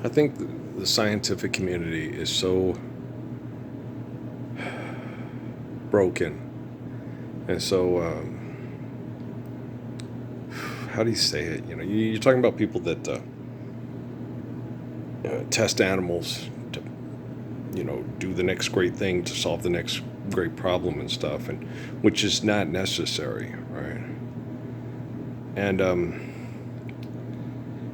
I think the scientific community is so broken, and so how do you say it? You're talking about people that test animals to, do the next great thing to solve the next great problem and stuff, and which is not necessary, right? And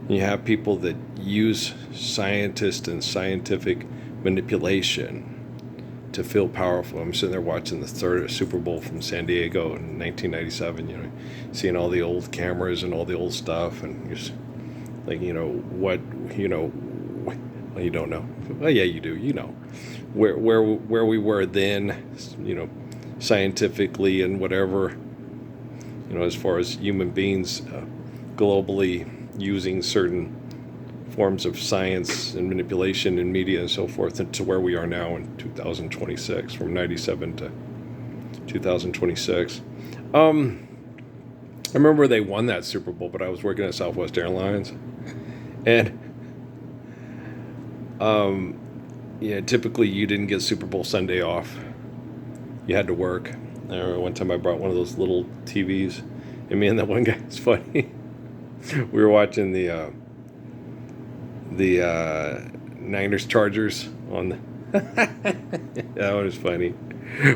you have people that use scientists and scientific manipulation to feel powerful. I'm sitting there watching the third Super Bowl from San Diego in 1997. Seeing all the old cameras and all the old stuff, and just like, what, well, you don't know. Well, yeah, you do. Where we were then, scientifically and whatever, as far as human beings globally using certain forms of science and manipulation and media and so forth, and to where we are now in 2026, from 97 to 2026. I remember they won that Super Bowl, but I was working at Southwest Airlines, and typically you didn't get Super Bowl Sunday off. You had to work. I remember one time I brought one of those little TVs, and me and that one guy, it's funny. We were watching the Niners Chargers on the that one was funny.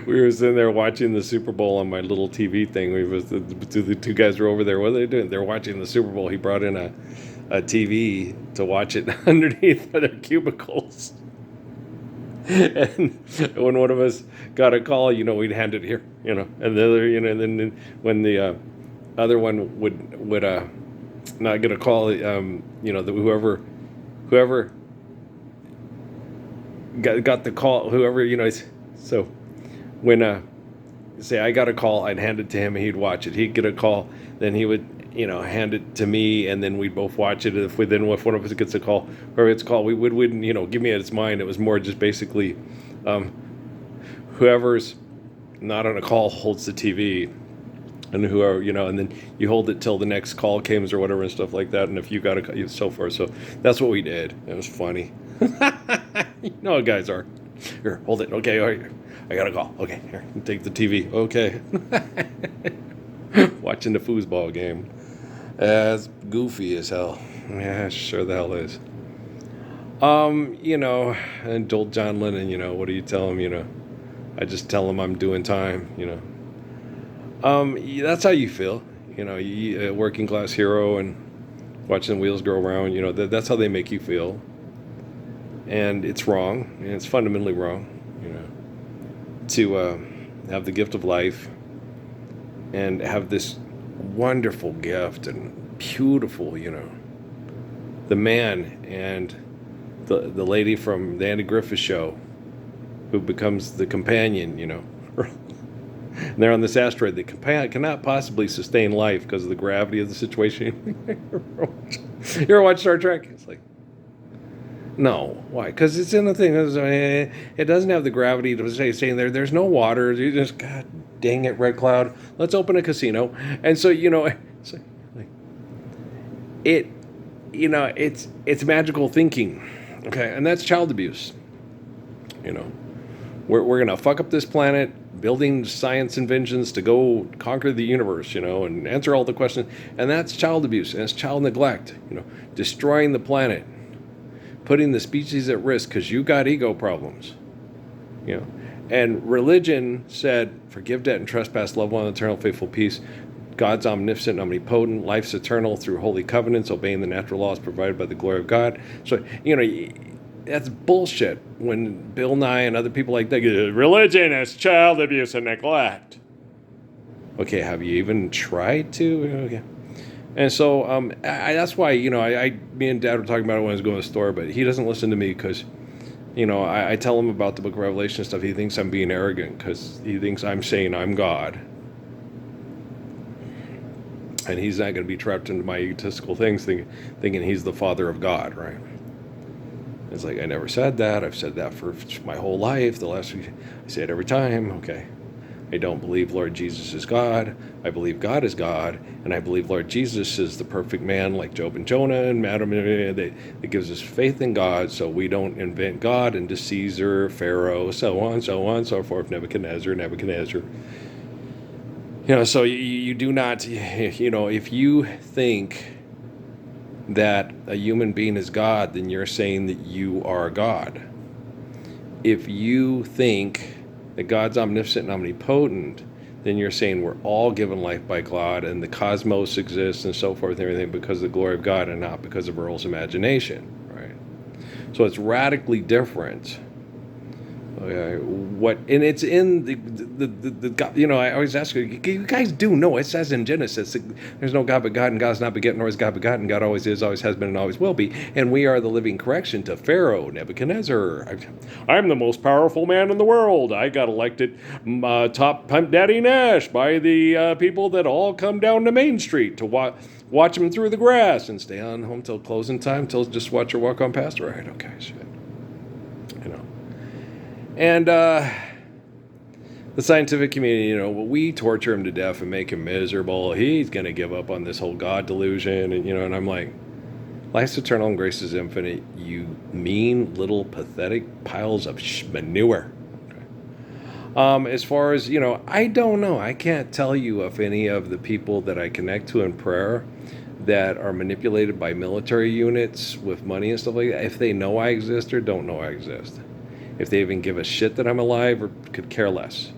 We were sitting there watching the Super Bowl on my little TV thing. The two guys were over there. What are they doing? They're watching the Super Bowl. He brought in a TV to watch it underneath their cubicles. And when one of us got a call, we'd hand it here, and the other, and then when the other one would not get a call, whoever got the call, so when say I got a call, I'd hand it to him and he'd watch it. He'd get a call, then he would hand it to me, and then we'd both watch it. If one of us gets a call, whoever gets a call, we wouldn't give me its mind. It was more just basically whoever's not on a call holds the TV, and whoever, and then you hold it till the next call comes or whatever and stuff like that. And if you got a so forth, so that's what we did. It was funny. How guys are. Here, hold it. Okay, all right. I got a call. Okay, here, take the TV. Okay. Watching the foosball game. That's goofy as hell. Yeah, sure the hell is. And old John Lennon, what do you tell him, I just tell him I'm doing time, That's how you feel, you a working class hero and watching the wheels go around, that's how they make you feel. And it's wrong, and it's fundamentally wrong, to have the gift of life and have this wonderful gift and beautiful, the man and the lady from the Andy Griffith Show who becomes the companion, and they're on this asteroid that cannot possibly sustain life because of the gravity of the situation. You ever watch Star Trek? It's like, no. Why? Because it's in the thing. It doesn't have the gravity to stay there. There's no water. You just, God dang it, Red Cloud. Let's open a casino. And so, it's it's magical thinking. Okay, and that's child abuse. We're gonna fuck up this planet, building science inventions to go conquer the universe, and answer all the questions, and that's child abuse, and it's child neglect. Destroying the planet, putting the species at risk because you got ego problems. And religion said, forgive debt and trespass, love one, eternal, faithful peace. God's omnipotent, omnipotent, life's eternal through holy covenants, obeying the natural laws provided by the glory of God. So, that's bullshit when Bill Nye and other people like that go, religion is child abuse and neglect. Okay, have you even tried to? Okay. And so that's why, me and Dad were talking about it when I was going to the store, but he doesn't listen to me because, I tell him about the book of Revelation and stuff. He thinks I'm being arrogant because he thinks I'm saying I'm God. And he's not going to be trapped into my egotistical things thinking he's the father of God, right? It's like, I never said that. I've said that for my whole life. I say it every time. Okay. I don't believe Lord Jesus is God. I believe God is God, and I believe Lord Jesus is the perfect man, like Job and Jonah and Adam, that gives us faith in God, so we don't invent God into Caesar, Pharaoh, so on, so forth, Nebuchadnezzar. So you do not, if you think that a human being is God, then you're saying that you are God. If you think that God's omniscient and omnipotent, then you're saying we're all given life by God and the cosmos exists and so forth and everything because of the glory of God and not because of Earl's imagination, right? So it's radically different. And it's in the I always ask you guys do know it says in Genesis there's no God but God, and God's not begotten nor is God begotten. God always is, always has been, and always will be, and we are the living correction to Pharaoh, Nebuchadnezzar. I'm the most powerful man in the world. I got elected top Pimp Daddy Nash by the people that all come down to Main Street to watch them through the grass and stay on home till closing time, till just watch her walk on past. Right? Okay, shit. And the scientific community, we torture him to death and make him miserable. He's going to give up on this whole God delusion. And I'm like, life's eternal and grace is infinite. You mean little pathetic piles of manure. Okay. As far as, I don't know. I can't tell you if any of the people that I connect to in prayer that are manipulated by military units with money and stuff like that, if they know I exist or don't know I exist. If they even give a shit that I'm alive or could care less,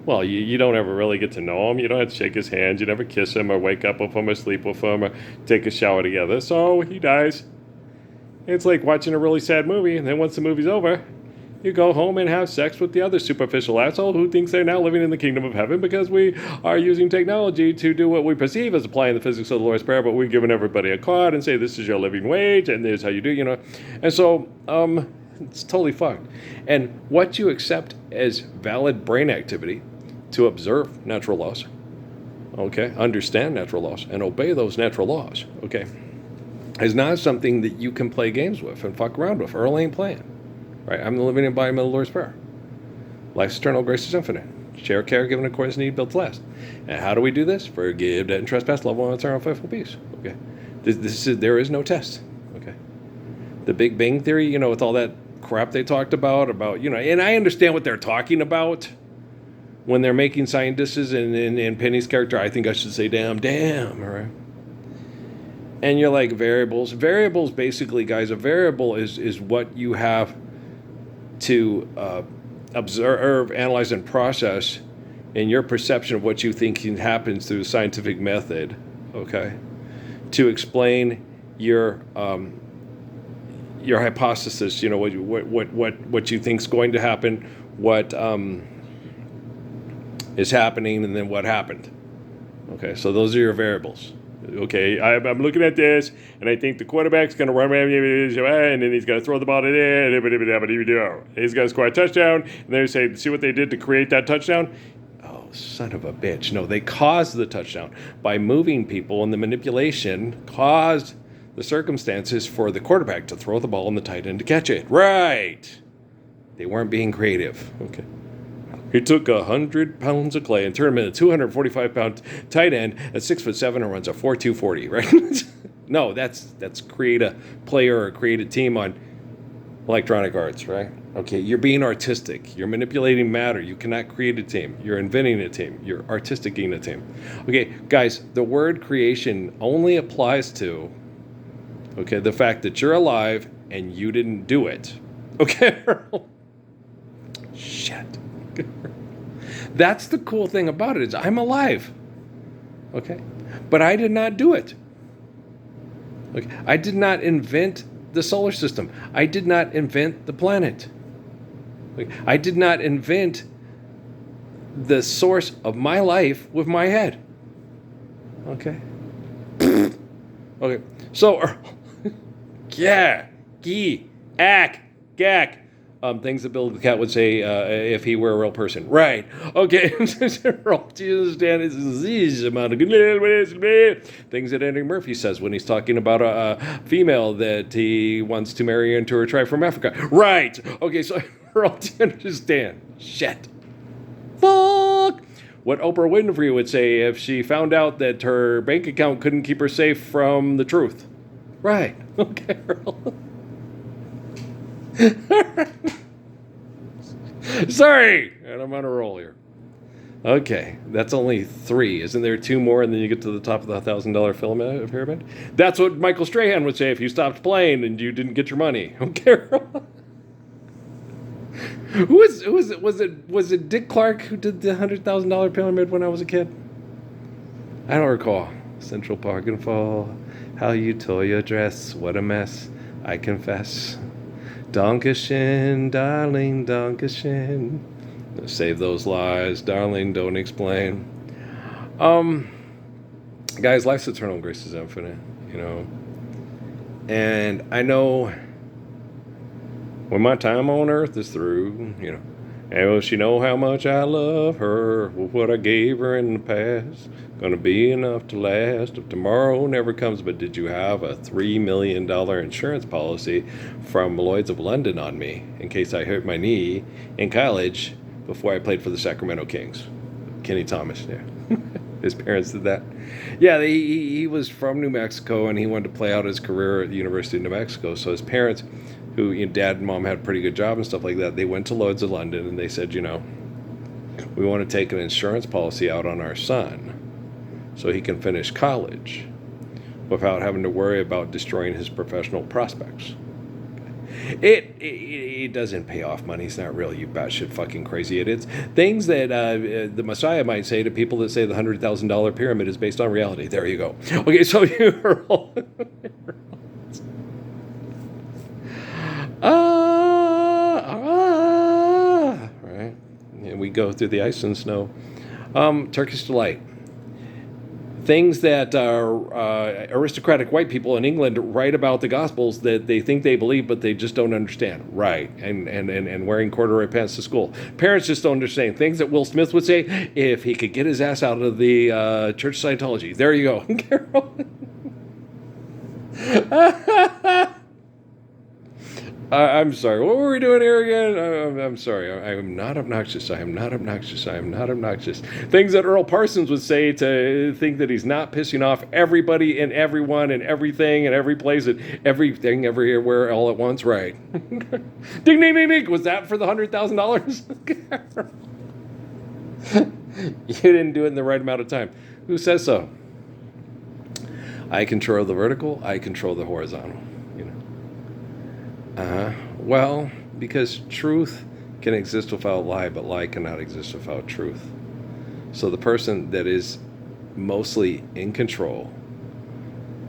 Well, you don't ever really get to know him. You don't have to shake his hand. You never kiss him or wake up with him or sleep with him or take a shower together. So he dies. It's like watching a really sad movie, and then once the movie's over, you go home and have sex with the other superficial asshole who thinks they're now living in the kingdom of heaven because we are using technology to do what we perceive as applying the physics of the Lord's Prayer, but we've given everybody a card and say this is your living wage and this is how you do, And so, it's totally fucked. And what you accept as valid brain activity to observe natural laws, okay, understand natural laws, and obey those natural laws, okay, is not something that you can play games with and fuck around with. Earl ain't playing, right? I'm the living embodiment of the Lord's Prayer. Life's eternal, grace is infinite. Share care, given according to need, built to last. And how do we do this? Forgive debt and trespass, love one another, eternal, faithful peace, okay? There is no test, okay? The Big Bang Theory, with all that crap they talked about, and I understand what they're talking about when they're making scientists in Penny's character. I think I should say damn, all right? And you're like, variables basically, guys, a variable is what you have to observe, analyze, and process in your perception of what you think happens through the scientific method, okay, to explain your hypothesis, what you think's going to happen, what is happening, and then what happened. Okay, so those are your variables. Okay, I'm looking at this, and I think the quarterback's going to run, and then he's going to throw the ball to there, and he's going to score a touchdown, and then you say, see what they did to create that touchdown? Oh, son of a bitch. No, they caused the touchdown by moving people, and the manipulation caused the circumstances for the quarterback to throw the ball and the tight end to catch it. Right. They weren't being creative. Okay. He took 100 pounds of clay and turned him into a 245-pound tight end at 6'7" and runs a 4.2 40, right? No, that's create a player or create a team on Electronic Arts, right? Okay, you're being artistic. You're manipulating matter. You cannot create a team. You're inventing a team. You're artistic-ing a team. Okay, guys, the word creation only applies to, okay, the fact that you're alive and you didn't do it. Okay? Shit. That's the cool thing about it, is I'm alive. Okay? But I did not do it. Okay? I did not invent the solar system. I did not invent the planet. Okay? I did not invent the source of my life with my head. Okay? Okay. So, yeah, gee, ack, gack. Things that Bill the Cat would say if he were a real person. Right. Okay. Things that Eddie Murphy says when he's talking about a female that he wants to marry into a tribe from Africa. Right. Okay, so we're all to understand. Shit. Fuck. what Oprah Winfrey would say if she found out that her bank account couldn't keep her safe from the truth. Right. Okay, Earl. Sorry, and I'm on a roll here. Okay, that's only 3. Isn't there 2 more, and then you get to the top of the $1,000 pyramid? That's what Michael Strahan would say if you stopped playing and you didn't get your money. Okay. Who was it? Was it Dick Clark who did the $100,000 pyramid when I was a kid? I don't recall. Central Park and Fall. How you tore your dress. What a mess. I confess. Dankeschön, darling, Dankeschön. Save those lies, darling, don't explain. Guys, life's eternal, grace is infinite, you know. And I know when my time on earth is through, you know, and will she know how much I love her, with what I gave her in the past, gonna be enough to last if tomorrow never comes. But did you have a $3 million insurance policy from Lloyd's of London on me in case I hurt my knee in college before I played for the Sacramento Kings? Kenny Thomas, yeah. His parents did that. Yeah, he was from New Mexico, and he wanted to play out his career at the University of New Mexico. So his parents, who, you know, dad and mom had a pretty good job and stuff like that, they went to Lloyd's of London, and they said, you know, we want to take an insurance policy out on our son so he can finish college without having to worry about destroying his professional prospects. It doesn't pay off. Money's not real, you batshit fucking crazy idiots. Things that the Messiah might say to people that say the $100,000 pyramid is based on reality. There you go. Okay, so you're all... right? And we go through the ice and snow. Turkish Delight. Things that aristocratic white people in England write about the Gospels that they think they believe, but they just don't understand. Right. And wearing corduroy pants to school. Parents just don't understand. Things that Will Smith would say if he could get his ass out of the Church of Scientology. There you go. I'm sorry. What were we doing here again? I'm sorry. I am not obnoxious. I am not obnoxious. I am not obnoxious. Things that Earl Parsons would say to think that he's not pissing off everybody and everyone and everything and every place and everything everywhere all at once. Right. Ding, ding, ding, ding. Was that for the $100,000? You didn't do it in the right amount of time. Who says so? I control the vertical. I control the horizontal. Well, because truth can exist without lie, but lie cannot exist without truth. So the person that is mostly in control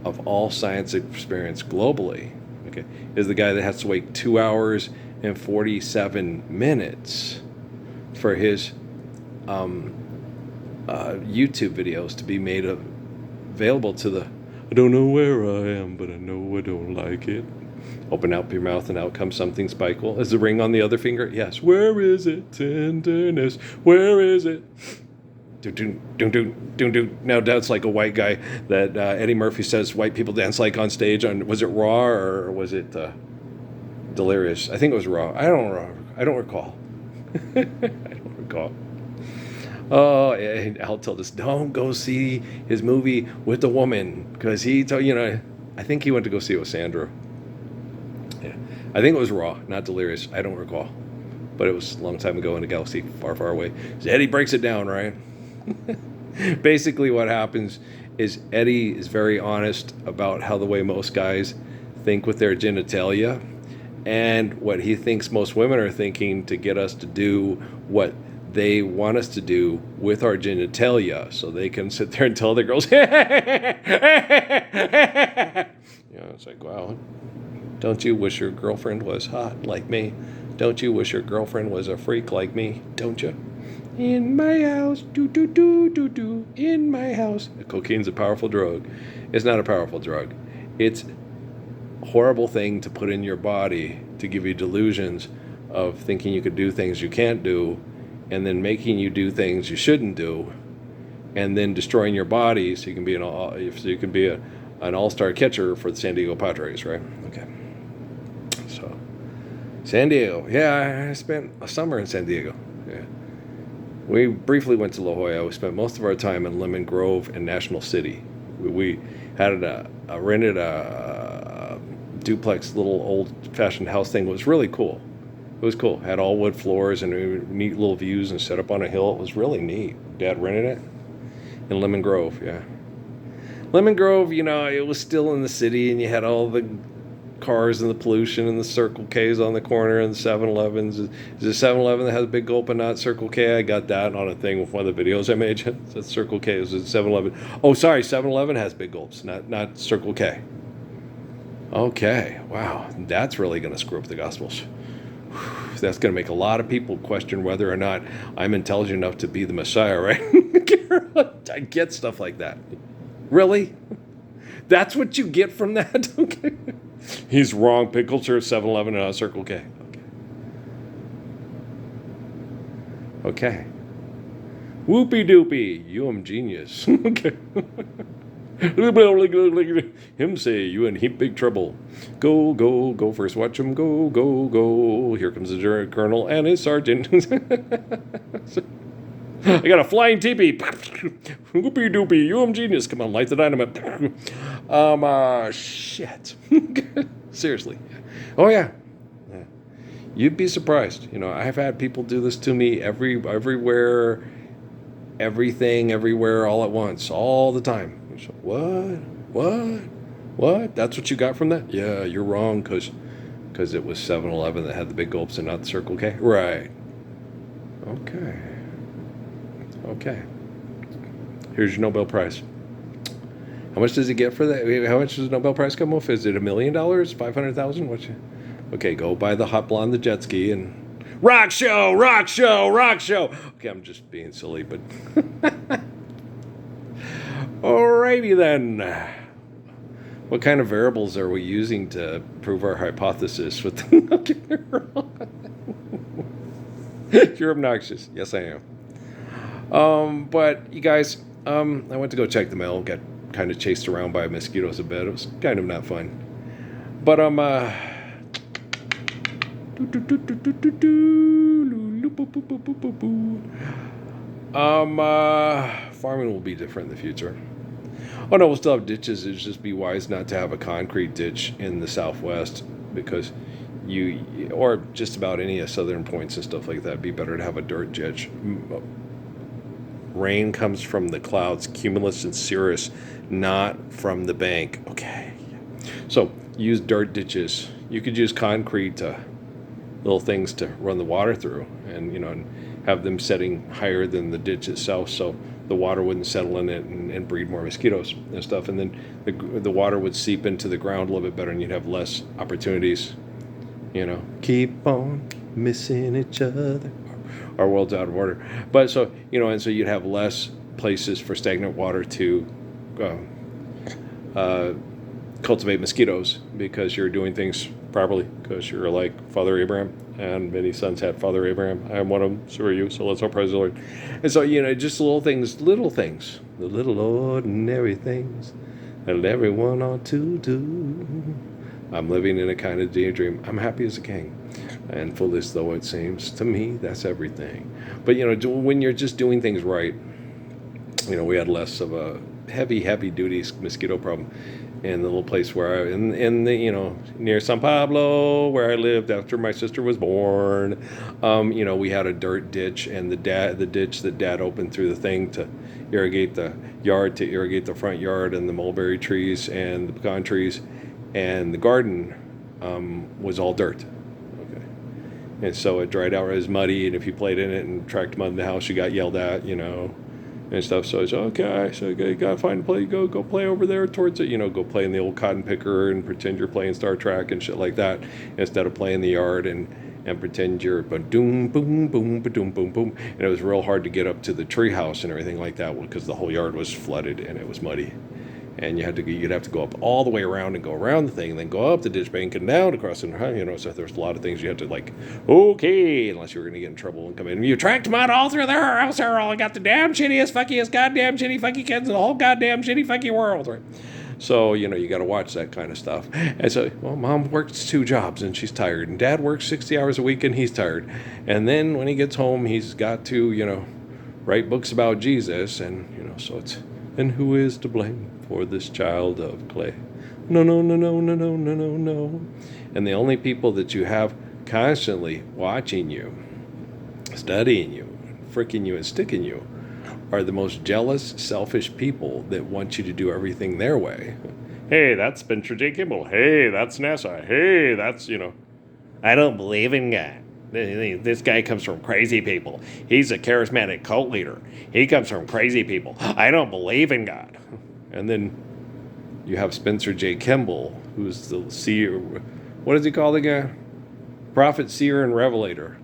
of all science experience globally, okay, is the guy that has to wait 2 hours and 47 minutes for his YouTube videos to be made available to the, I don't know where I am, but I know I don't like it. Open up your mouth and out comes something spiteful. Is the ring on the other finger? Yes. Where is it? Tenderness. Where is it? Now that's like a white guy that Eddie Murphy says white people dance like on stage. Was it Raw or was it Delirious? I think it was Raw. I don't recall. I don't recall. Oh, and Al told us, don't go see his movie with the woman because he told, I think he went to go see it with Sandra. Yeah, I think it was Raw, not Delirious. I don't recall, but it was a long time ago in a galaxy far, far away. So Eddie breaks it down, right? Basically, what happens is Eddie is very honest about how the way most guys think with their genitalia, and what he thinks most women are thinking to get us to do what they want us to do with our genitalia, so they can sit there and tell the girls, it's like, wow. Don't you wish your girlfriend was hot like me? Don't you wish your girlfriend was a freak like me? Don't you? In my house, do, in my house. Cocaine's a powerful drug. It's not a powerful drug. It's a horrible thing to put in your body to give you delusions of thinking you could do things you can't do, and then making you do things you shouldn't do, and then destroying your body so you can be an all-star catcher for the San Diego Padres, right? Okay. So, San Diego. Yeah, I spent a summer in San Diego. Yeah. We briefly went to La Jolla. We spent most of our time in Lemon Grove and National City. We had rented a duplex little old-fashioned house thing. It was really cool. It was cool. Had all wood floors and neat little views and set up on a hill. It was really neat. Dad rented it in Lemon Grove, yeah. Lemon Grove, it was still in the city, and you had all the cars and the pollution and the Circle K's on the corner and the 7-Elevens. Is it 7-Eleven that has a Big Gulp and not Circle K? I got that on a thing with one of the videos I made. That's Circle K. Is it 7-Eleven? Oh, sorry, 7-Eleven has Big Gulps, not Circle K. Okay, wow, that's really going to screw up the Gospels. That's going to make a lot of people question whether or not I'm intelligent enough to be the Messiah, right? I get stuff like that. Really? That's what you get from that? Okay. He's wrong. Pig culture, 7-Eleven, and Circle K. Okay. Whoopie doopie. genius. Okay. Him say you in heap big trouble. Go, go, go first. Watch him go, go, go. Here comes the colonel and his sergeant. I got a flying teepee. Whoopie doopie. genius. Come on, light the dynamite. Shit. Seriously. Oh yeah. You'd be surprised. I've had people do this to me everywhere, everything, everywhere, all at once, all the time. So, what? That's what you got from that? Yeah, you're wrong, because it was 7-Eleven that had the Big Gulps and not the Circle K. Right. Okay. Here's your Nobel Prize. How much does it get for that? How much does the Nobel Prize come off? Is it $1 million? 500,000? Okay, go buy the Hot Blonde, the jet ski, and rock show. Okay, I'm just being silly, but alrighty then. What kind of variables are we using to prove our hypothesis with You're obnoxious. Yes, I am. But you guys, I went to go check the mail, got kind of chased around by mosquitoes a bit. It was kind of not fun. But farming will be different in the future. Oh no, we'll still have ditches. It'd just be wise not to have a concrete ditch in the Southwest, because or just about any of southern points and stuff like that. It'd be better to have a dirt ditch. Rain comes from the clouds, cumulus and cirrus, not from the bank. Okay. So use dirt ditches. You could use concrete little things to run the water through, and and have them setting higher than the ditch itself, so the water wouldn't settle in it and breed more mosquitoes and stuff, and then the water would seep into the ground a little bit better, and you'd have less opportunities. Keep on missing each other. Our world's out of order. But so and so you'd have less places for stagnant water to cultivate mosquitoes, because you're doing things properly, because you're like Father Abraham, and many sons had Father Abraham. I am one of them, so are you, so let's all praise the Lord. And so, just little things, the little ordinary things that everyone ought to do. I'm living in a kind of daydream. I'm happy as a king, and foolish though it seems to me, that's everything. But when you're just doing things right, we had less of a heavy duty mosquito problem in the little place where in the near San Pablo, where I lived after my sister was born. We had a dirt ditch, and the ditch that Dad opened through the thing to irrigate the yard, to irrigate the front yard and the mulberry trees and the pecan trees, and the garden was all dirt. Okay, and so it dried out. It was muddy, and if you played in it and tracked mud in the house, you got yelled at. And stuff. So I said, okay, so you gotta find a place, go play over there towards it, go play in the old cotton picker and pretend you're playing Star Trek and shit like that, instead of playing the yard and pretend you're ba-doom, boom, boom, ba-doom, boom, boom. And it was real hard to get up to the tree house and everything like that, because the whole yard was flooded and it was muddy. And you'd have to go up all the way around and go around the thing, and then go up the ditch bank and down across, and so there's a lot of things you had to okay, unless you were going to get in trouble and come in. You tracked mud all through their house, I got the damn shittiest, fuckiest, goddamn shitty, fucky kids in the whole goddamn shitty, fucky world, right? So, you got to watch that kind of stuff. And so, Mom works 2 jobs and she's tired, and Dad works 60 hours a week and he's tired. And then when he gets home, he's got to, write books about Jesus, and so it's, and who is to blame for this child of clay? No, no, no, no, no, no, no, no, no. And the only people that you have constantly watching you, studying you, freaking you and sticking you, are the most jealous, selfish people that want you to do everything their way. Hey, that's Spencer J. Kimball. Hey, that's NASA. Hey, that's, I don't believe in God. This guy comes from crazy people. He's a charismatic cult leader. He comes from crazy people. I don't believe in God. And then you have Spencer J. Kimball, who's the seer. What does he call the guy? Prophet, seer, and revelator.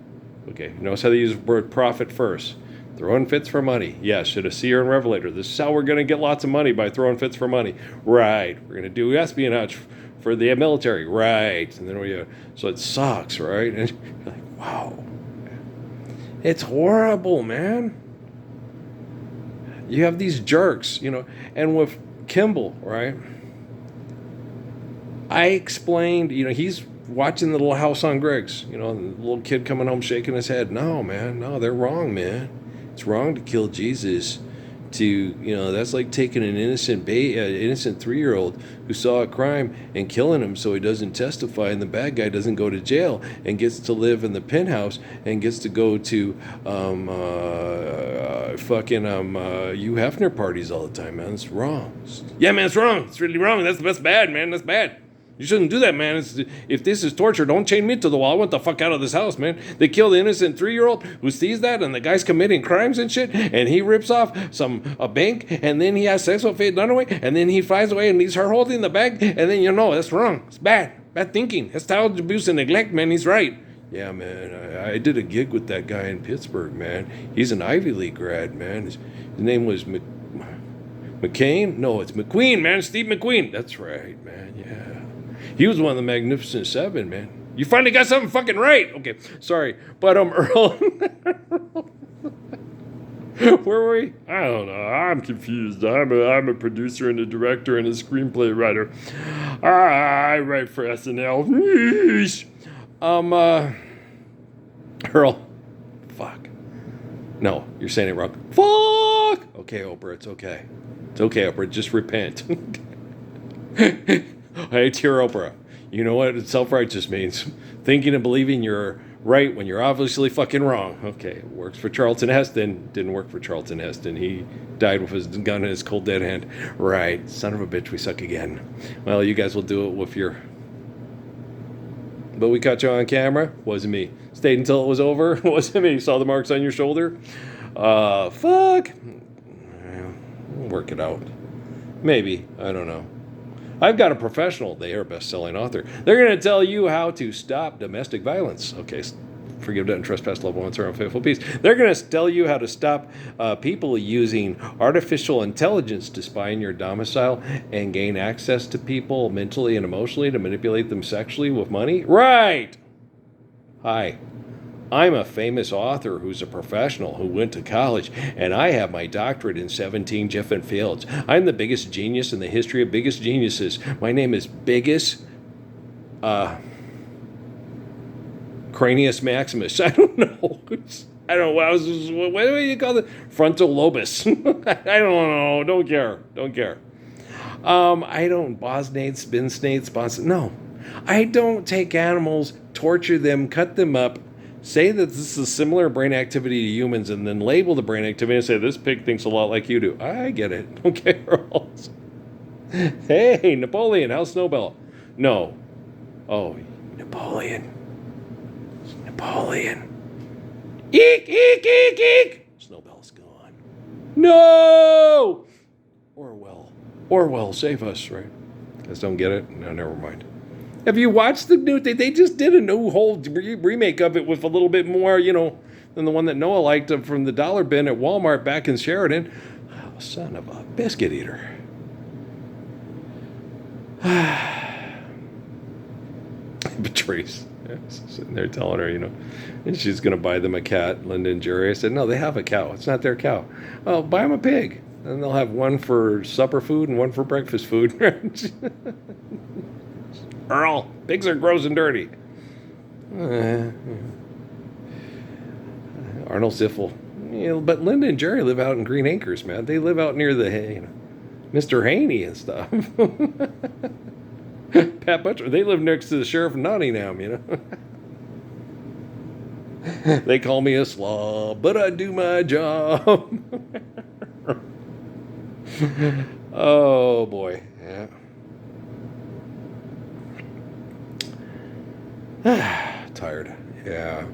Okay, notice how they use the word prophet first. Throwing fits for money. Yes, should a seer and revelator. This is how we're going to get lots of money, by throwing fits for money. Right. We're going to do espionage for the military. Right. And then so it sucks, right? And you're like, wow. It's horrible, man. You have these jerks, and with Kimball, right? I explained, he's watching the Little House on Greg's, the little kid coming home shaking his head. No, man, no, they're wrong, man. It's wrong to kill Jesus. That's like taking an innocent 3-year-old who saw a crime and killing him so he doesn't testify, and the bad guy doesn't go to jail and gets to live in the penthouse and gets to go to Hugh Hefner parties all the time, man. It's wrong. Yeah, man, it's wrong. It's really wrong. That's bad, man. That's bad. You shouldn't do that, man. If this is torture, don't chain me to the wall. I want the fuck out of this house, man. They kill the innocent 3-year-old who sees that, and the guy's committing crimes and shit, and he rips off a bank, and then he has sex with Faye Dunaway, and then he flies away and leaves her holding the bag, and then that's wrong. It's bad. Bad thinking. That's child abuse and neglect, man. He's right. Yeah, man. I did a gig with that guy in Pittsburgh, man. He's an Ivy League grad, man. His name was McCain? No, it's McQueen, man. Steve McQueen. That's right, man. Yeah. He was one of the Magnificent Seven, man. You finally got something fucking right. Okay, sorry. But Earl, where were we? I don't know. I'm confused. I'm a producer and a director and a screenplay writer. I write for SNL. Earl. Fuck. No, you're saying it wrong. Fuck. Okay, Oprah, it's okay. It's okay, Oprah. Just repent. Hey, dear Oprah, you know what self-righteous means? Thinking and believing you're right when you're obviously fucking wrong. Okay, works for Charlton Heston. Didn't work for Charlton Heston. He died with his gun in his cold dead hand. Right, son of a bitch, we suck again. Well, you guys will do it with your... But we caught you on camera. Wasn't me. Stayed until it was over. Wasn't me. Saw the marks on your shoulder. Fuck. We'll work it out. Maybe. I don't know. I've got a professional. They are a best-selling author. They're going to tell you how to stop domestic violence. Okay, forgive debt and trespass, love one, serve faithful peace. They're going to tell you how to stop people using artificial intelligence to spy in your domicile and gain access to people mentally and emotionally to manipulate them sexually with money. Right. Hi. I'm a famous author who's a professional who went to college, and I have my doctorate in 17 different fields. I'm the biggest genius in the history of biggest geniuses. My name is Biggest Cranius Maximus. I don't know. I don't know. What do you call it? Frontal lobus. I don't know. Don't care. I don't bosnate, spinsnate, no. I don't take animals, torture them, cut them up, say that this is similar brain activity to humans, and then label the brain activity and say, this pig thinks a lot like you do. I get it. Okay, Earls. Hey, Napoleon, how's Snowbell? No. Oh, Napoleon. Eek, eek, eek, eek. Snowbell's gone. No! Orwell, save us, right? Guys don't get it? No, never mind. Have you watched the new? They just did a new whole remake of it with a little bit more, than the one that Noah liked from the dollar bin at Walmart back in Sheridan. Oh, son of a biscuit eater. Patrice sitting there telling her, and she's going to buy them a cat, Linda and Jerry. I said, no, they have a cow. It's not their cow. Oh, buy them a pig. And they'll have one for supper food and one for breakfast food. Earl, pigs are gross and dirty. Arnold Ziffel. But Linda and Jerry live out in Green Acres, man. They live out near the Mr. Haney and stuff. Pat Butcher. They live next to the sheriff of Nottingham. They call me a slob, but I do my job. Oh boy, yeah. Tired. Yeah.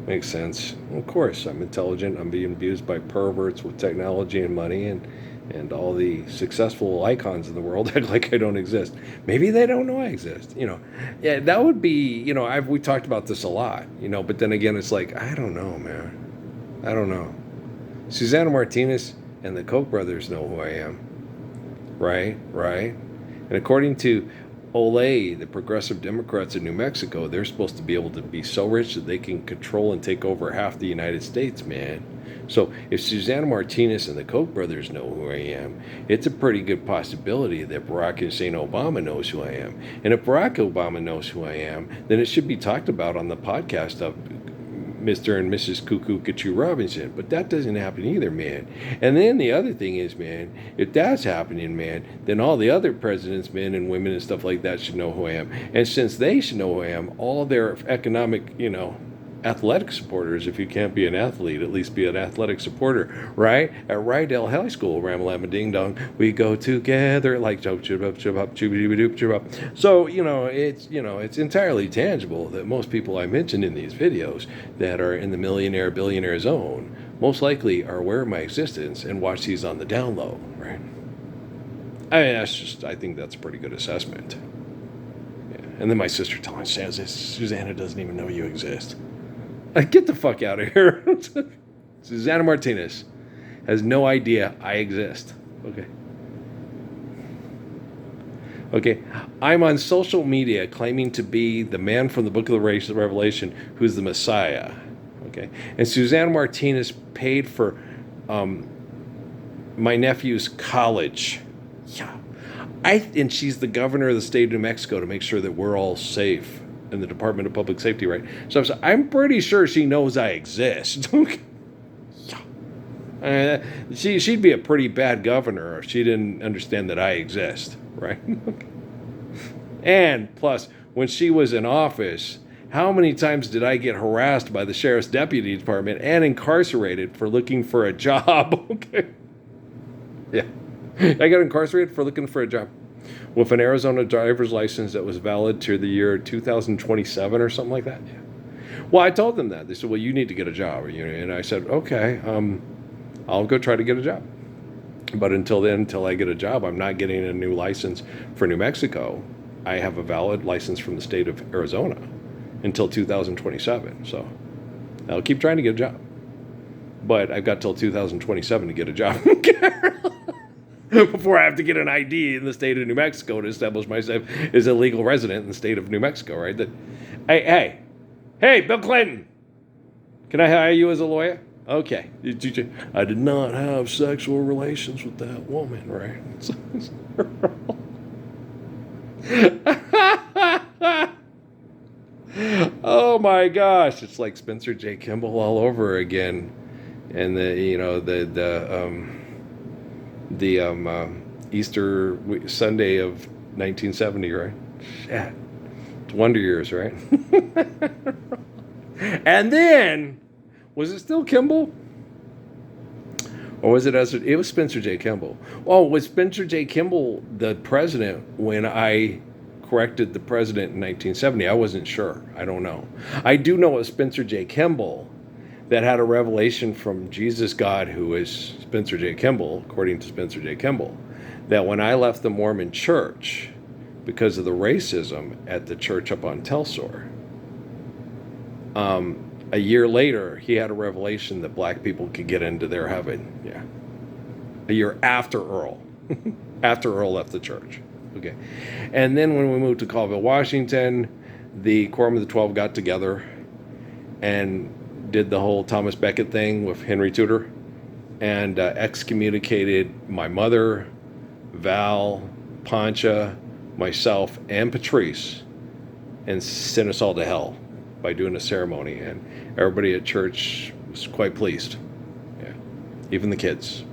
Makes sense. Of course, I'm intelligent. I'm being abused by perverts with technology and money, and all the successful icons in the world act like I don't exist. Maybe they don't know I exist. Yeah, that would be. We talked about this a lot. But then again, it's like I don't know, man. I don't know. Susana Martinez and the Koch brothers know who I am. Right. And according to Olay, the progressive Democrats in New Mexico, they're supposed to be able to be so rich that they can control and take over half the United States, man. So if Susana Martinez and the Koch brothers know who I am, it's a pretty good possibility that Barack Hussein Obama knows who I am. And if Barack Obama knows who I am, then it should be talked about on the podcast of Mr. and Mrs. Cuckoo Kachu Robinson. But that doesn't happen either, man. And then the other thing is, man, if that's happening, man, then all the other presidents, men and women and stuff like that should know who I am. And since they should know who I am, all their economic, athletic supporters, if you can't be an athlete, at least be an athletic supporter, right? At Rydell High School, Ramalama Ding Dong, we go together like chop chop chop chop chop chop. So it's entirely tangible that most people I mentioned in these videos that are in the millionaire billionaire zone most likely are aware of my existence and watch these on the down low, right? I think that's a pretty good assessment. Yeah. And then my sister telling me, Susana doesn't even know you exist. Get the fuck out of here. Susana Martinez has no idea I exist. Okay. I'm on social media claiming to be the man from the book of the Revelation who's the Messiah. Okay. And Susana Martinez paid for my nephew's college. Yeah. And she's the governor of the state of New Mexico to make sure that we're all safe. In the Department of Public Safety, right? So I'm pretty sure she knows I exist. She'd be a pretty bad governor if she didn't understand that I exist, right? And plus, when she was in office, how many times did I get harassed by the sheriff's deputy department and incarcerated for looking for a job? Okay. Yeah. I got incarcerated for looking for a job. With an Arizona driver's license that was valid to the year 2027 or something like that. Yeah. Well, I told them that. They said, well, you need to get a job. And I said, okay, I'll go try to get a job. But until I get a job, I'm not getting a new license for New Mexico. I have a valid license from the state of Arizona until 2027. So I'll keep trying to get a job. But I've got till 2027 to get a job. Before I have to get an ID in the state of New Mexico to establish myself as a legal resident in the state of New Mexico, right? Hey, Bill Clinton, can I hire you as a lawyer? Okay. I did not have sexual relations with that woman, right? Oh my gosh, it's like Spencer J. Kimball all over again, and the Easter Sunday of 1970, right? Yeah. It's Wonder Years, right? And then, was it still Kimball? Or was it it was Spencer J. Kimball. Oh, was Spencer J. Kimball the president when I corrected the president in 1970? I wasn't sure. I don't know. I do know it was Spencer J. Kimball that had a revelation from Jesus God, who is Spencer J. Kimball, according to Spencer J. Kimball, that when I left the Mormon church because of the racism at the church up on Telsor, a year later, he had a revelation that black people could get into their heaven. Yeah. A year after Earl. After Earl left the church. Okay. And then when we moved to Colville, Washington, the Quorum of the 12 got together and did the whole Thomas Becket thing with Henry Tudor and excommunicated my mother, Val, Pancha, myself, and Patrice, and sent us all to hell by doing a ceremony. And everybody at church was quite pleased. even the kids.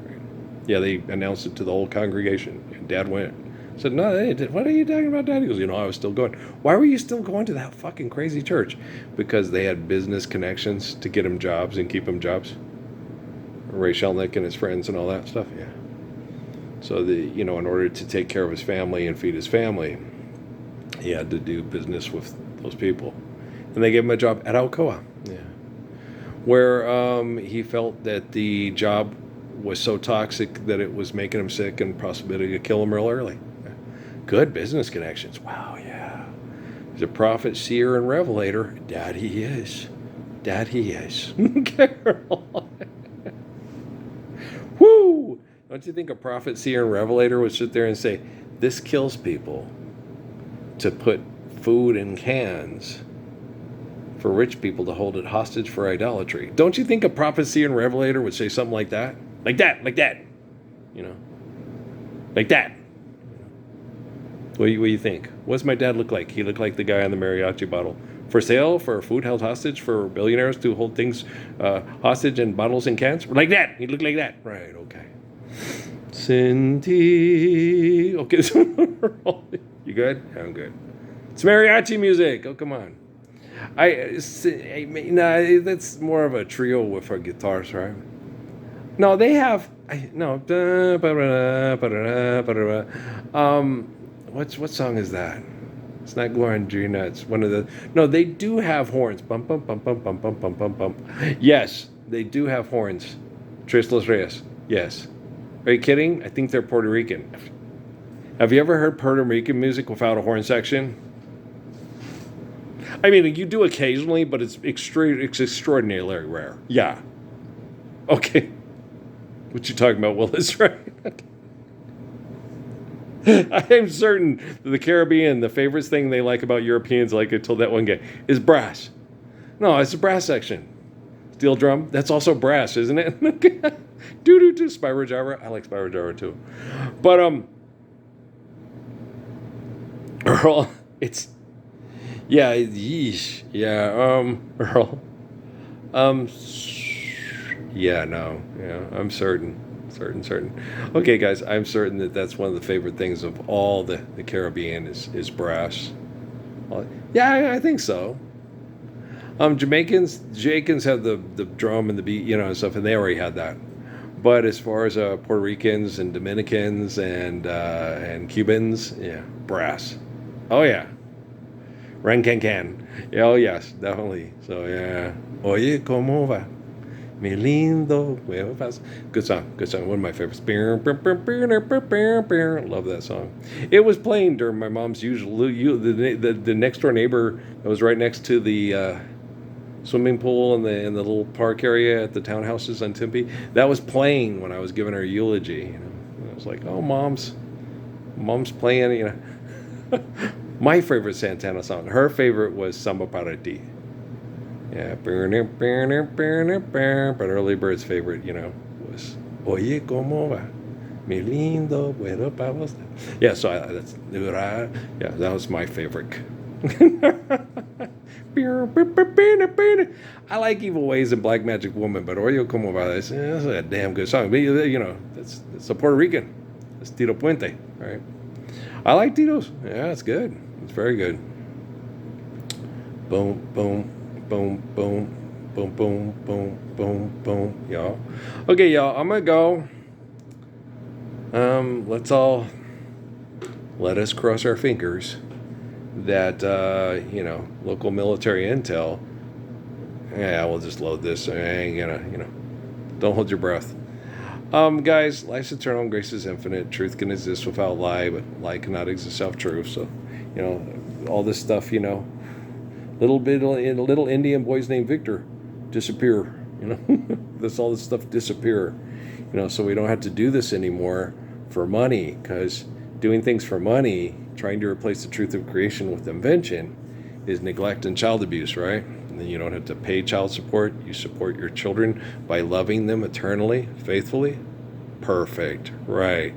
Yeah, they announced it to the whole congregation, and Dad went. Said, no, they did. What are you talking about, Dad? He goes, I was still going. Why were you still going to that fucking crazy church? Because they had business connections to get him jobs and keep him jobs. Ray Shelnick and his friends and all that stuff, yeah. So, in order to take care of his family and feed his family, he had to do business with those people. And they gave him a job at Alcoa, yeah, where he felt that the job was so toxic that it was making him sick and possibility to kill him real early. Good business connections. Wow, yeah. He's a prophet, seer, and revelator. Dad, he is. Carol. Woo! Don't you think a prophet, seer, and revelator would sit there and say, this kills people to put food in cans for rich people to hold it hostage for idolatry? Don't you think a prophet, seer, and revelator would say something like that? Like that. Like that. What do you think? What does my dad look like? He looked like the guy on the mariachi bottle. For sale, for food held hostage, for billionaires to hold things hostage in bottles and cans? Like that. He looked like that. Right, okay. Cindy. Okay, so you good? I'm good. It's mariachi music. Oh, come on. That's more of a trio with our guitars, right? No, they have. What song is that? It's not Glorandrina. It's one of the. No, they do have horns. Bum bum bum bum bum bum bum bum bum. Yes, they do have horns. Tres Los Reyes. Yes. Are you kidding? I think they're Puerto Rican. Have you ever heard Puerto Rican music without a horn section? I mean, you do occasionally, but it's extraordinarily rare. Yeah. Okay. What you talking about, Willis, right? I'm certain that the Caribbean, the favorite thing they like about Europeans, like I told that one guy, is brass. No, it's the brass section. Steel drum, that's also brass, isn't it? Do Spyro Gyra. I like Spyro Gyra too. But Earl, it's yeesh. Yeah, Earl. I'm certain. Okay, guys, I'm certain that that's one of the favorite things of all the Caribbean is brass. Yeah, I think so. Jamaicans have the drum and the beat, and stuff, and they already had that. But as far as Puerto Ricans and Dominicans and Cubans, yeah, brass. Oh yeah, ren can. Yeah, oh yes, definitely. So yeah. Oye, cómo va? Mi lindo. Good song. One of my favorites. Love that song. It was playing during my mom's the next door neighbor that was right next to the swimming pool in the little park area at the townhouses on Tempe. That was playing when I was giving her eulogy. I was like, oh, mom's playing. My favorite Santana song. Her favorite was Samba para ti. Yeah, but Early Bird's favorite, was Oye, ¿cómo va? Mi lindo, bueno, vamos. Yeah, so that was my favorite. I like Evil Ways and Black Magic Woman, but Oye, ¿cómo va? That's a damn good song. It's a Puerto Rican. It's Tito Puente, right? I like Tito's. Yeah, it's good. It's very good. Boom, boom. Boom, boom, boom, boom, boom, boom, boom, y'all. Okay, y'all, I'm gonna go. Let us cross our fingers that, local military intel. Yeah, we'll just load this. I ain't gonna, don't hold your breath. Guys, life's eternal and grace is infinite. Truth can exist without lie, but lie cannot exist without truth. So, all this stuff, little Indian boys named Victor disappear, That's all this stuff disappear, so we don't have to do this anymore for money, because doing things for money, trying to replace the truth of creation with invention, is neglect and child abuse, right? And then you don't have to pay child support. You support your children by loving them eternally, faithfully. Perfect, right?